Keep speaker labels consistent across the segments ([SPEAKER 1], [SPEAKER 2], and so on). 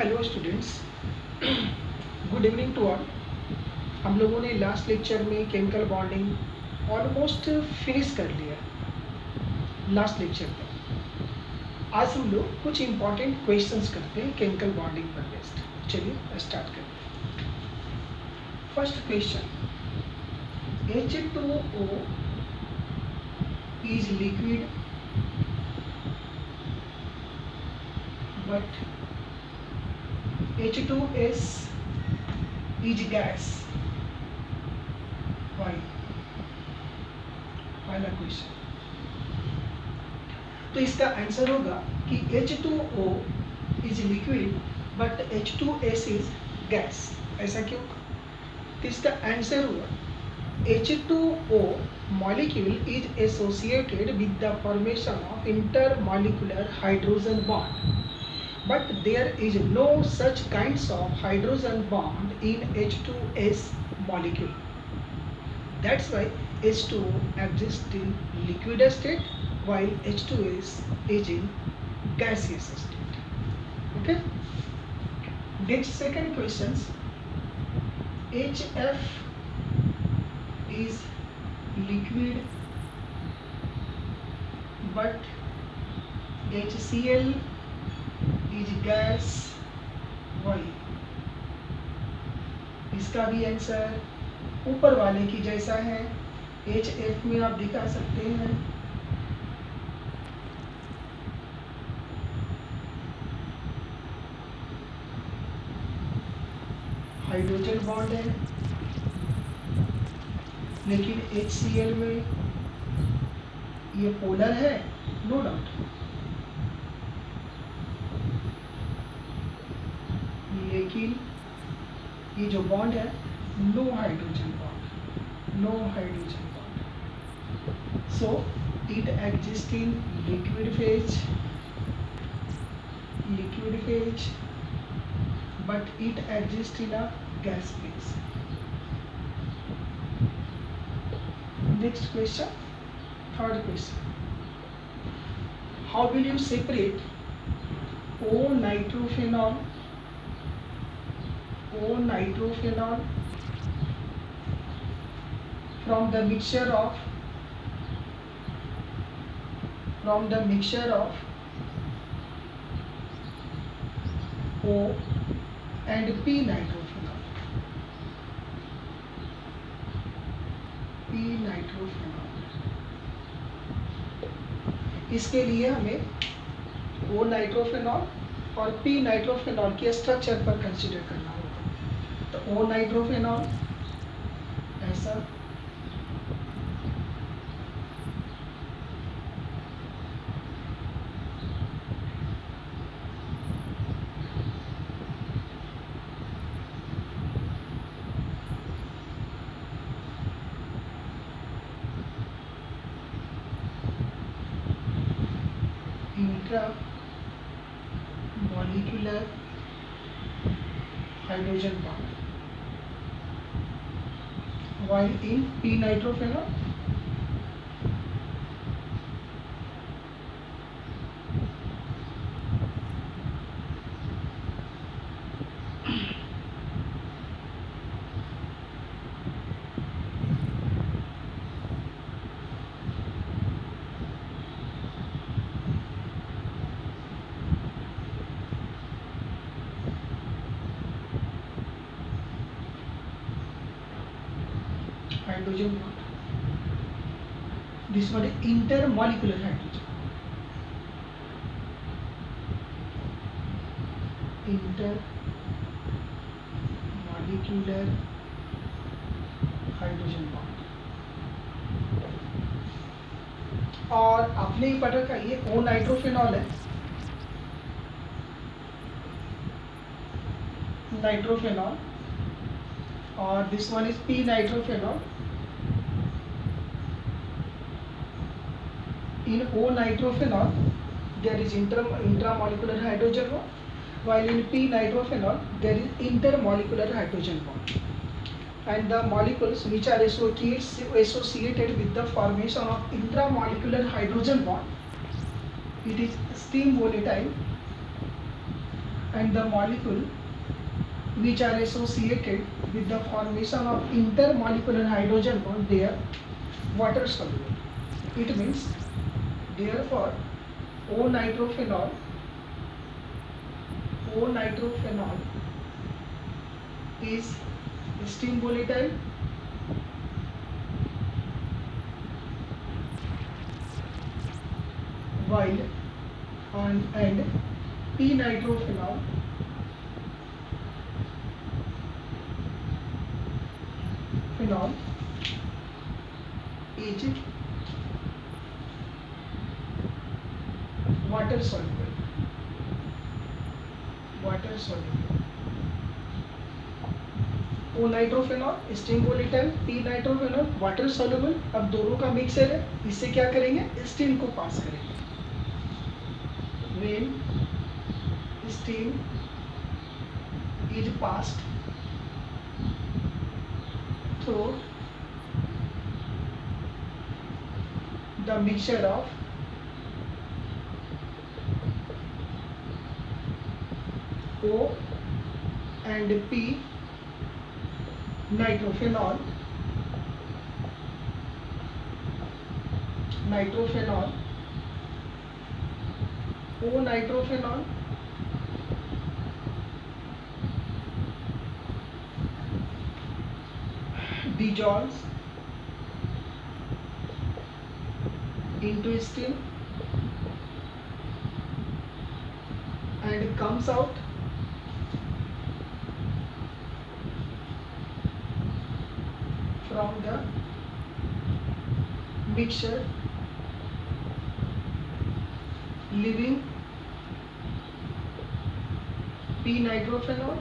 [SPEAKER 1] Hello students, good evening to all. हम लोगों ने लास्ट लेक्चर में केमिकल बॉन्डिंग ऑलमोस्ट फिनिश कर लिया लास्ट लेक्चर में। आज हम लोग कुछ इम्पॉर्टेंट क्वेश्चंस करते हैं केमिकल बॉन्डिंग पर बेस्ड। चलिए स्टार्ट करते हैं। First question, H2O is liquid but H2S is gas. Why? पहला क्वेश्चन। तो इसका आंसर होगा कि H2O is liquid but H2S is gas। ऐसा क्यों? तो इसका आंसर हुआ H2O molecule is associated with the formation of intermolecular hydrogen bond, but there is no such kinds of hydrogen bond in H2S molecule. That's why H2O exists in liquid state while H2S is in gaseous state. Okay. Next, second questions. HF is liquid but HCl is gas. Why? इसका भी answer ऊपर वाले की जैसा है। HF में आप दिखा सकते हैं हाइड्रोजन बॉन्ड है, लेकिन HCl में ये पोलर है, नो डाउट, लेकिन ये जो बॉन्ड है no hydrogen bond, no hydrogen bond. So it exist in liquid phase but it exists in a gas phase. Next question, third question. How will you separate O-nitrophenol from the mixture of O and P-nitrophenol? इसके लिए हमें O नाइट्रोफेनॉल और P नाइट्रोफेनॉल के structure पर consider करना होगा। तो O nitrophenol ऐसा, intramolecular hydrogen bond, while in P nitrophenol hydrogen bond, this one is intermolecular hydrogen, intermolecular hydrogen bond. और आपने ही पढ़ रखा, ये O नाइट्रोफेनॉल है, नाइट्रोफेनॉल, और this one is P नाइट्रोफेनॉल। In O nitrophenol there is intramolecular hydrogen bond, while in P nitrophenol there is intermolecular hydrogen bond, and the molecules which are associated with the formation of intramolecular hydrogen bond, it is extreme volatile and the molecule which are associated with the formation of intermolecular hydrogen bond, they are water soluble. It means therefore O-nitrophenol is steam volatile while and P-nitrophenol is water soluble. O nitrophenol steam volatile, P nitrophenol water soluble. अब दोनों का mixer है, इससे क्या करेंगे, steam को पास करेंगे। When steam is passed through the mixture of O and P nitrophenol O nitrophenol dissolves into steam and comes out from the mixture, leaving P nitrophenol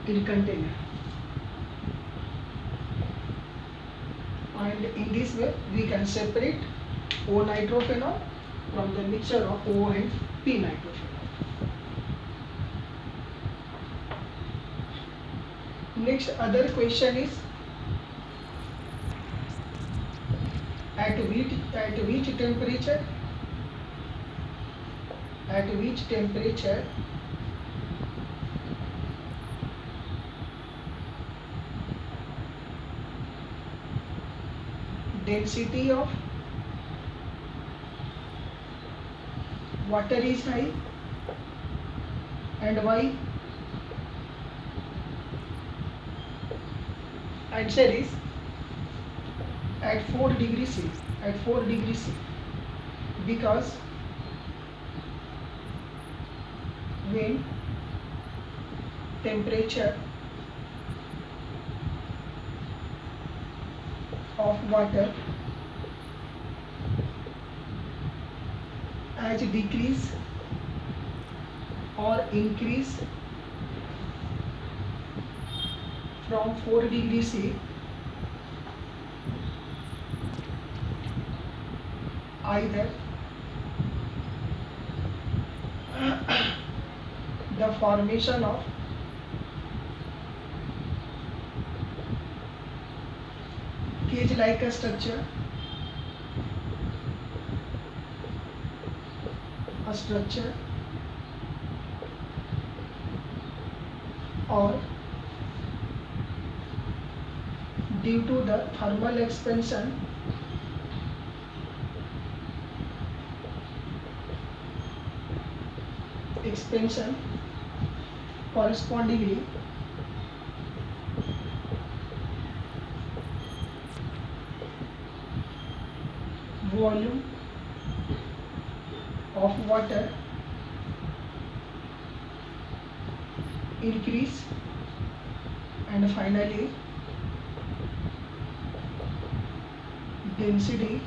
[SPEAKER 1] in container, and in this way we can separate O nitrophenol from the mixture of O and P nitrophenol. Next other question is at which temperature density of water is high and why? Answer is at 4 degrees C. Because when temperature of water as decrease or increase from 4 degrees C, either the formation of cage-like structure, or due to the thermal expansion correspondingly volume of water increase, and finally density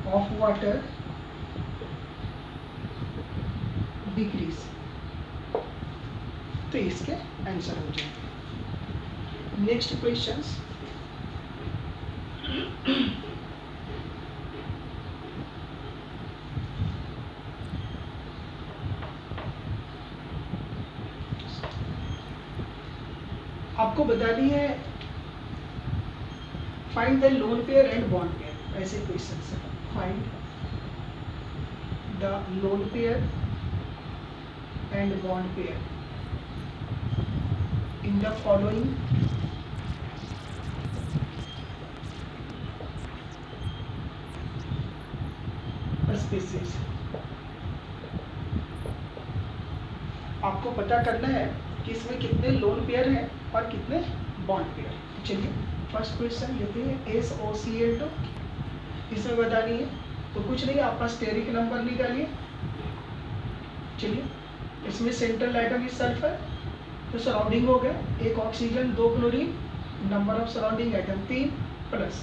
[SPEAKER 1] of water decrease. तो इसके answer हो जाएंगे। Next questions, आपको बता दी है find the lone pair and bond pair, ऐसे question है। find the lone pair and bond pair in the following species. आपको पता करना है कि इसमें कितने लोन पेयर हैं और कितने बॉन्ड पेयर। तो चलिए फर्स्ट क्वेश्चन लेते हैं SOCl2, इसमें बतानी है तो कुछ नहीं, आपका स्टेरिक नंबर निकालिए। चलिए इसमें सेंट्रल एटम इज सल्फर, तो सराउंडिंग हो गया, एक oxygen 2 chlorine, number of surrounding atom 3 plus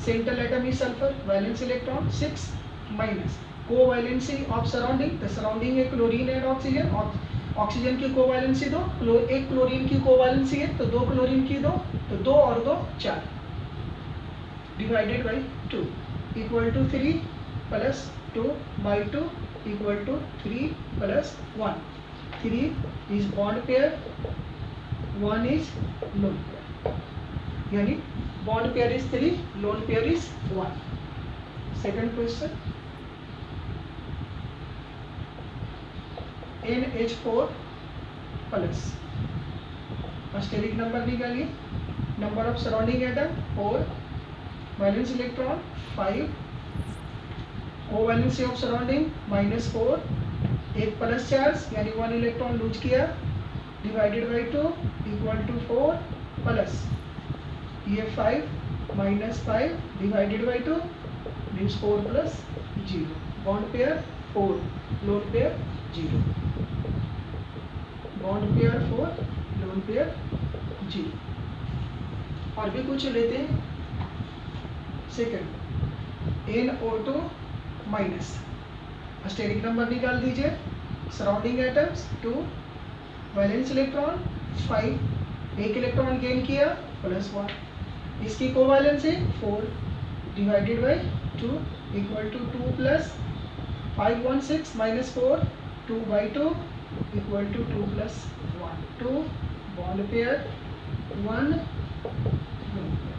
[SPEAKER 1] central atom is sulphur, valence electron 6 minus covalency of surrounding, the surrounding है क्लोरीन एंड ऑक्सीजन, ऑक्सीजन की कोवैलेंसी 2, एक क्लोरीन की कोवैलेंसी है तो 2 क्लोरीन की 2, तो 2 और 2 4 divided by 2 equal to 3 plus 2 by 2 equal to 3 plus 1। 3 is bond pair, 1 is lone pair, यानी bond pair is 3, lone pair is 1। Second question NH4 plus, steric number निकालिए, number of surrounding atom 4, valence electron 5, covalency of surrounding -4, एक plus charge यानी 1 electron lose किया, divided by 2 equal to 4 plus ये 5 -5 divided by 2 means 4 plus 0, bond pair 4, loan pair 0, bond pair 4, loan pair 0। और भी कुछ लेते हैं। Second NO2 minus, steric number निकाल दीजिए, सराउंडिंग एटम्स 2, वैलेंस इलेक्ट्रॉन 5, एक इलेक्ट्रॉन गेन किया प्लस 1, इसकी covalency 4 divided by 2 equal to 2 plus 5 1 6 minus 4 2 by 2 equal to 2 plus 1, 2 bond pair 1 lone pair.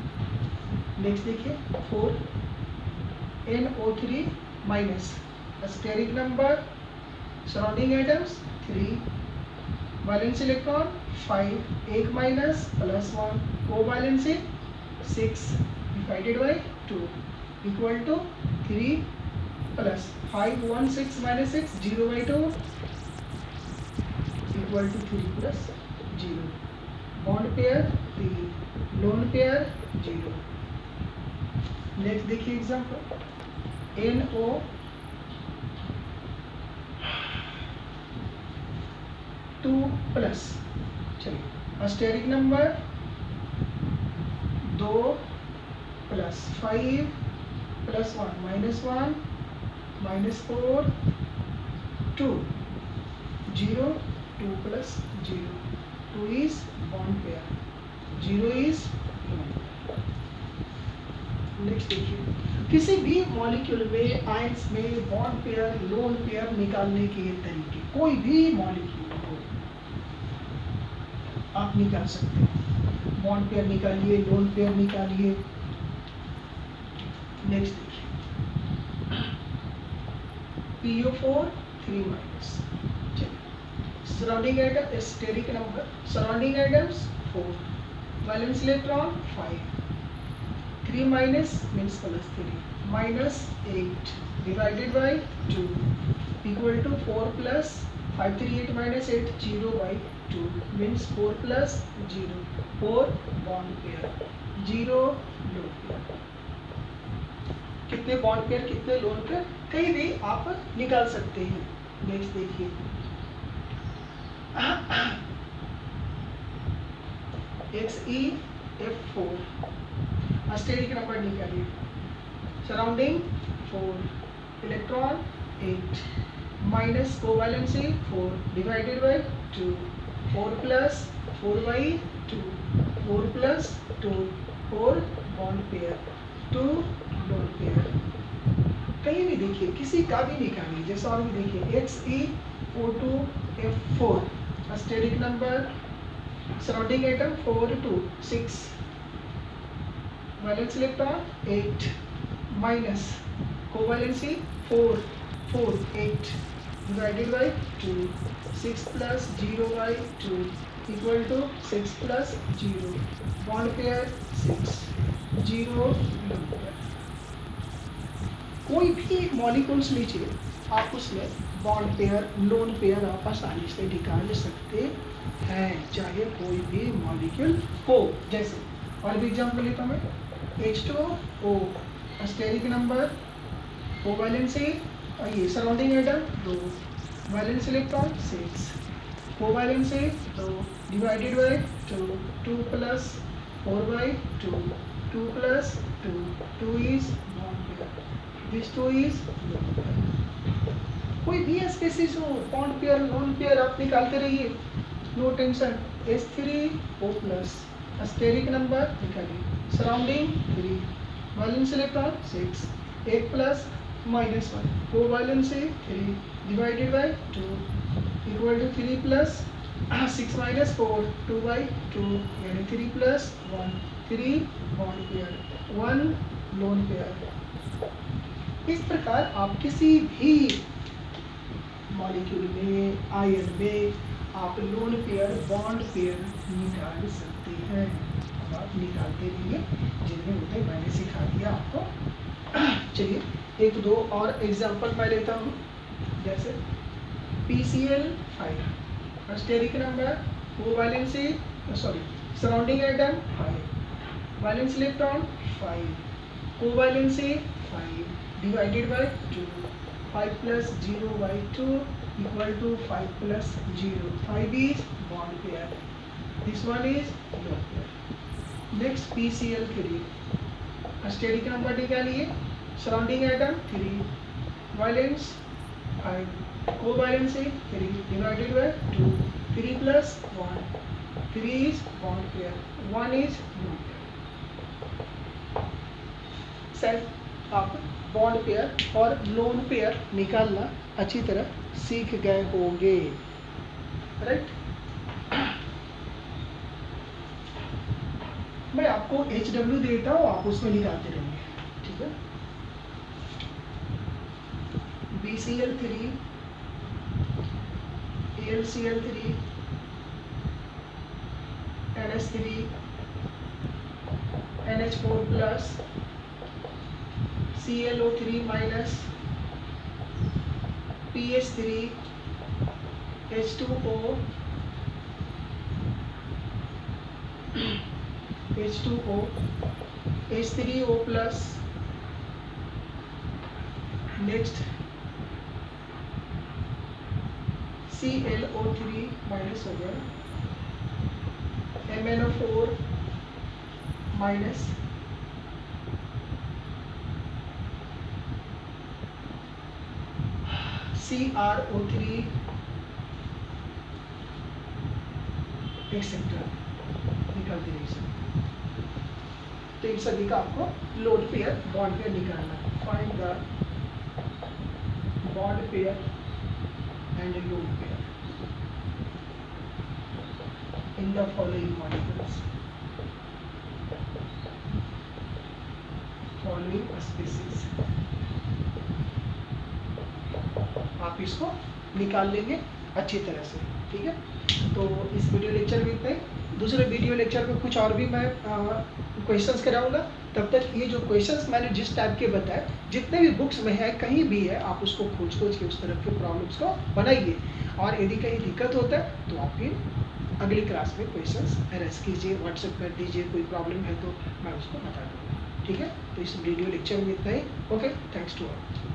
[SPEAKER 1] Next देखिए 4 NO3 minus, steric number, surrounding atoms 3, valence electron 5, एक minus plus 1, covalency 6 divided by 2 equal to 3 plus 5 1 6 minus 6 0 by 2 equal to 3 plus 0, bond pair 3, lone pair 0। Next देखिए example NO two plus, चलिए steric number 2 plus 5 plus 1 -1 -4 2 0 2 plus 0, 2 is bond pair, 0 is lone pair. Next देखिए किसी भी molecule में ions में bond pair lone pair निकालने के तरीके, कोई भी मॉलिक्यूल हो आप निकाल सकते हैं, बॉन्ड पेयर निकालिए, लोन पेयर निकालिए। नेक्स्ट देखिए PO4 3 minus, surrounding atom steric number, surrounding atoms 4, valence electron 5, 3 minus means plus 3 minus 8 divided by 2 equal to 4 plus 5 3 8 minus 8 0 by 2 means 4 plus 0, 4 bond pair 0 lone pair. कितने bond pair कितने lone pair कहीं भी आप निकाल सकते हैं। Next देखिए XeF4, steric number निकालिए, surrounding 4, electron 8 minus covalency 4 divided by 2, 4 plus 4 by 2, 4 plus 2, 4 bond pair 2 loan pair. कहीं भी देखिए किसी का भी निकालिए, जैसा और भी देखिए XeO2F4, steric number, surrounding atom 4 2 6, valence electron 8 minus covalency 4 4 8 divided by 2 6 plus 0 by 2 equal to 6 plus 0 bond pair 6 0 lone pair। कोई भी मॉलिक्यूल्स लीजिए, आप उसमें बॉन्ड पेयर लोन पेयर आप आसानी से निकाल सकते हैं, चाहे कोई भी मॉलिक्यूल हो। जैसे और भी एग्जाम्पल लेता हूँ मैं, H2O स्टेरिक नंबर, कोवैलेंसी ये surrounding atom 2, valence electron 6, covalency 2 divided by 2 2 plus 4 by 2 2 plus 2 2 is bond pair, this 2 is lone pair. कोई भी स्पेसिस हो, बॉन्ड पेयर लोन पेयर आप निकालते रहिए, no tension. H3O plus steric number निकालिए, surrounding 3, valence electron 6, 1 plus -1, covalency 3 divided by 2 equal to 3 plus 6 minus 4 2 by 2 यानी 3 plus 1 3 bond pair 1 lone pair. इस प्रकार आप किसी भी मॉलिक्यूल में, आयन में आप लोन पेयर बॉन्ड पेयर निकाल सकते हैं। अब आप निकालते रहिए, जितने होते हैं मैंने सिखा दिया आपको। चलिए एक दो और एग्जांपल मैं लेता हूँ। जैसे PCl5 steric number, covalency surrounding atom 5, valence electron 5, covalency 5 divided by 2, 5 plus 0 by 2 equal to 5 plus 0, 5 is bond pair, this one is lone pair। next PCl3 steric number निकालिए, surrounding atom 3, valence 5, covalency 3 divided by 2, 3 plus 1 3 is bond pair, 1 is lone pair। Self आप bond pair और lone pair निकालना अच्छी तरह सीख गए होंगे, right. मैं आपको HW देता हूँ, आप उसमें निकालते रहेंगे, ठीक है। BCl3 AlCl3 NH3 NH4 plus ClO3 minus PH3 H2O H2O H3O plus, next ClO3 minus हो गया, MnO4 माइनस CrO3 एक्सेट्रा निकालते रहिए सर। तो इन सभी का आपको लोन पेयर बॉन्ड पेयर निकालना है। Find the bond pair and lone pair in the following molecules, following species. आप इसको निकाल लेंगे अच्छी तरह से, ठीक है। तो इस वीडियो लेक्चर में इतना ही। दूसरे वीडियो लेक्चर में कुछ और भी मैं क्वेश्चंस कराऊंगा। तब तक ये जो क्वेश्चंस मैंने जिस टाइप के बताए, जितने भी बुक्स में है, कहीं भी है, आप उसको खोज के उस तरह के प्रॉब्लम्स को बनाइए। और यदि कहीं दिक्कत होता है तो आप फिर अगली क्लास में क्वेश्चंस अरेस्ट कीजिए, व्हाट्सएप कर दीजिए। कोई प्रॉब्लम है तो मैं उसको बता दूँगा, ठीक है। तो इस वीडियो लेक्चर में इतना ही। Okay, thanks to all.